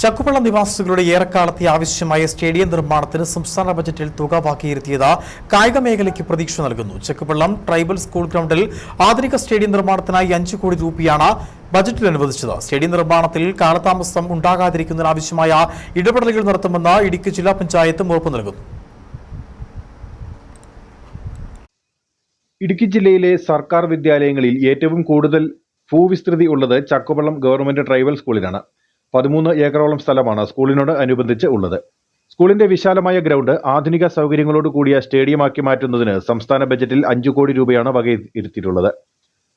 ചക്കുപള്ള നിവാസികളുടെ ഏറെക്കാലത്തെ ആവശ്യമായ സ്റ്റേഡിയം നിർമ്മാണത്തിന് സംസ്ഥാന ബജറ്റിൽ തുക വകയിരുത്തിയത് കായിക മേഖലയ്ക്ക് പ്രതീക്ഷ നൽകുന്നു. ചക്കുപള്ളം ട്രൈബൽ സ്കൂൾ ഗ്രൗണ്ടിൽ ആധുനിക സ്റ്റേഡിയം നിർമ്മാണത്തിനായി 5 കോടി രൂപയാണ് ബജറ്റിൽ അനുവദിച്ചത്. സ്റ്റേഡിയം നിർമ്മാണത്തിൽ കാലതാമസം ഉണ്ടാകാതിരിക്കുന്നതിന് ആവശ്യമായ ഇടപെടലുകൾ നടത്തുമെന്ന് ഇടുക്കി ജില്ലാ പഞ്ചായത്തും ഉറപ്പു നൽകുന്നു. ഇടുക്കി ജില്ലയിലെ സർക്കാർ വിദ്യാലയങ്ങളിൽ ഏറ്റവും കൂടുതൽ ഭൂവിസ്തൃതി ഉള്ളത് ചക്കുപള്ളം ഗവൺമെന്റ് ട്രൈബൽ സ്കൂളിലാണ്. 13 ഏക്കറോളം സ്ഥലമാണ് സ്കൂളിനോട് അനുബന്ധിച്ച് ഉള്ളത്. സ്കൂളിന്റെ വിശാലമായ ഗ്രൗണ്ട് ആധുനിക സൗകര്യങ്ങളോട് കൂടിയ സ്റ്റേഡിയമാക്കി മാറ്റുന്നതിന് സംസ്ഥാന ബജറ്റിൽ 5 കോടി രൂപയാണ് വകയിരുത്തിയിട്ടുള്ളത്.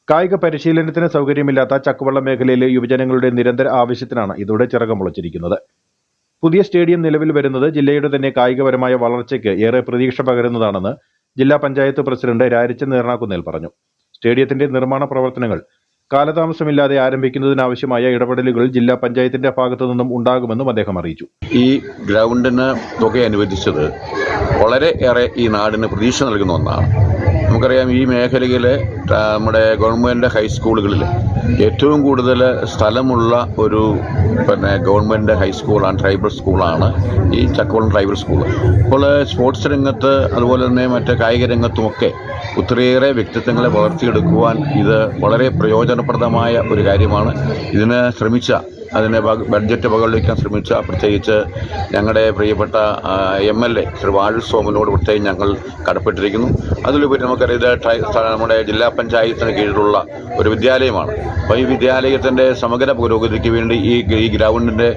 കായിക പരിശീലനത്തിന് സൗകര്യമില്ലാത്ത ചക്കുപള്ളം മേഖലയിലെ യുവജനങ്ങളുടെ നിരന്തര ആവശ്യത്തിനാണ് ഇതോടെ ചിറകമുളച്ചിരിക്കുന്നത്. പുതിയ സ്റ്റേഡിയം നിലവിൽ വരുന്നത് ജില്ലയുടെ തന്നെ കായികപരമായ വളർച്ചയ്ക്ക് ഏറെ പ്രതീക്ഷ പകരുന്നതാണെന്ന് ജില്ലാ പഞ്ചായത്ത് പ്രസിഡന്റ് രാരിച്ചൻ നേർണാക്കുന്നേൽ പറഞ്ഞു. സ്റ്റേഡിയത്തിന്റെ നിർമ്മാണ പ്രവർത്തനങ്ങൾ കാലതാമസമില്ലാതെ ആരംഭിക്കുന്നതിനാവശ്യമായ ഇടപെടലുകൾ ജില്ലാ പഞ്ചായത്തിന്റെ ഭാഗത്തു നിന്നും ഉണ്ടാകുമെന്നും അദ്ദേഹം അറിയിച്ചു. ഈ ഗ്രൗണ്ടിന് തുക അനുവദിച്ചത് വളരെ ഏറെ ഈ നാടിന് പ്രതീക്ഷ നൽകുന്ന ഒന്നാണ്. നമുക്കറിയാം, ഈ മേഖലയിലെ നമ്മുടെ ഗവൺമെൻറ് ഹൈസ്കൂളുകളിൽ ഏറ്റവും കൂടുതൽ സ്ഥലമുള്ള ഒരു ഗവൺമെൻറ് ഹൈസ്കൂളാണ്, ട്രൈബൽ സ്കൂളാണ് ഈ ചക്കുപള്ളം ട്രൈബൽ സ്കൂൾ. ഇപ്പോൾ സ്പോർട്സ് രംഗത്ത് അതുപോലെ തന്നെ മറ്റ് കായിക രംഗത്തുമൊക്കെ ഒത്തിരിയേറെ വ്യക്തിത്വങ്ങളെ വളർത്തിയെടുക്കുവാൻ ഇത് വളരെ പ്രയോജനപ്രദമായ ഒരു കാര്യമാണ്. ഇതിന് ശ്രമിച്ച, അതിനെ ബഡ്ജറ്റ് വകവയ്ക്കാൻ ശ്രമിച്ച പ്രത്യേകിച്ച് ഞങ്ങളുടെ പ്രിയപ്പെട്ട MLA ശ്രീ വാഴു സോമനോട് പ്രത്യേകം ഞങ്ങൾ കടപ്പെട്ടിരിക്കുന്നു. അതിലുപരി നമുക്കറിയാം, ഇത് നമ്മുടെ ജില്ലാ പഞ്ചായത്തിന് കീഴിലുള്ള ഒരു വിദ്യാലയമാണ്. അപ്പോൾ ഈ വിദ്യാലയത്തിൻ്റെ സമഗ്ര പുരോഗതിക്ക് വേണ്ടി ഈ ഗ്രൗണ്ടിൻ്റെ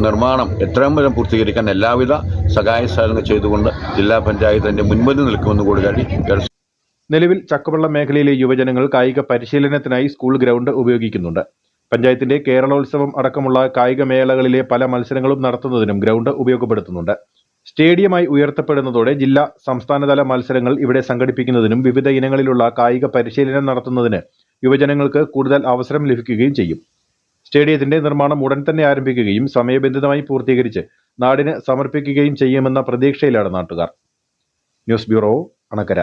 നിർമ്മാണം എത്രയും വേഗം പൂർത്തീകരിക്കാൻ എല്ലാവിധ സഹായ സഹകരണങ്ങൾ ചെയ്തുകൊണ്ട് ജില്ലാ പഞ്ചായത്തിൻ്റെ മുൻപന്തി നിൽക്കുമെന്ന് കൂടി കാട്ടി. നിലവിൽ ചക്കുപള്ളം മേഖലയിലെ യുവജനങ്ങൾ കായിക പരിശീലനത്തിനായി സ്കൂൾ ഗ്രൗണ്ട് ഉപയോഗിക്കുന്നുണ്ട്. പഞ്ചായത്തിന്റെ കേരളോത്സവം അടക്കമുള്ള കായിക മേളകളിലെ പല മത്സരങ്ങളും നടത്തുന്നതിനും ഗ്രൗണ്ട് ഉപയോഗപ്പെടുത്തുന്നുണ്ട്. സ്റ്റേഡിയമായി ഉയർത്തപ്പെടുന്നതോടെ ജില്ലാ സംസ്ഥാനതല മത്സരങ്ങൾ ഇവിടെ സംഘടിപ്പിക്കുന്നതിനും വിവിധ ഇനങ്ങളിലുള്ള കായിക പരിശീലനം നടത്തുന്നതിന് യുവജനങ്ങൾക്ക് കൂടുതൽ അവസരം ലഭിക്കുകയും ചെയ്യും. സ്റ്റേഡിയത്തിന്റെ നിർമ്മാണം ഉടൻ തന്നെ ആരംഭിക്കുകയും സമയബന്ധിതമായി പൂർത്തീകരിച്ച് നാടിന് സമർപ്പിക്കുകയും ചെയ്യുമെന്ന പ്രതീക്ഷയിലാണ് നാട്ടുകാർ. News bureau, Anakkara.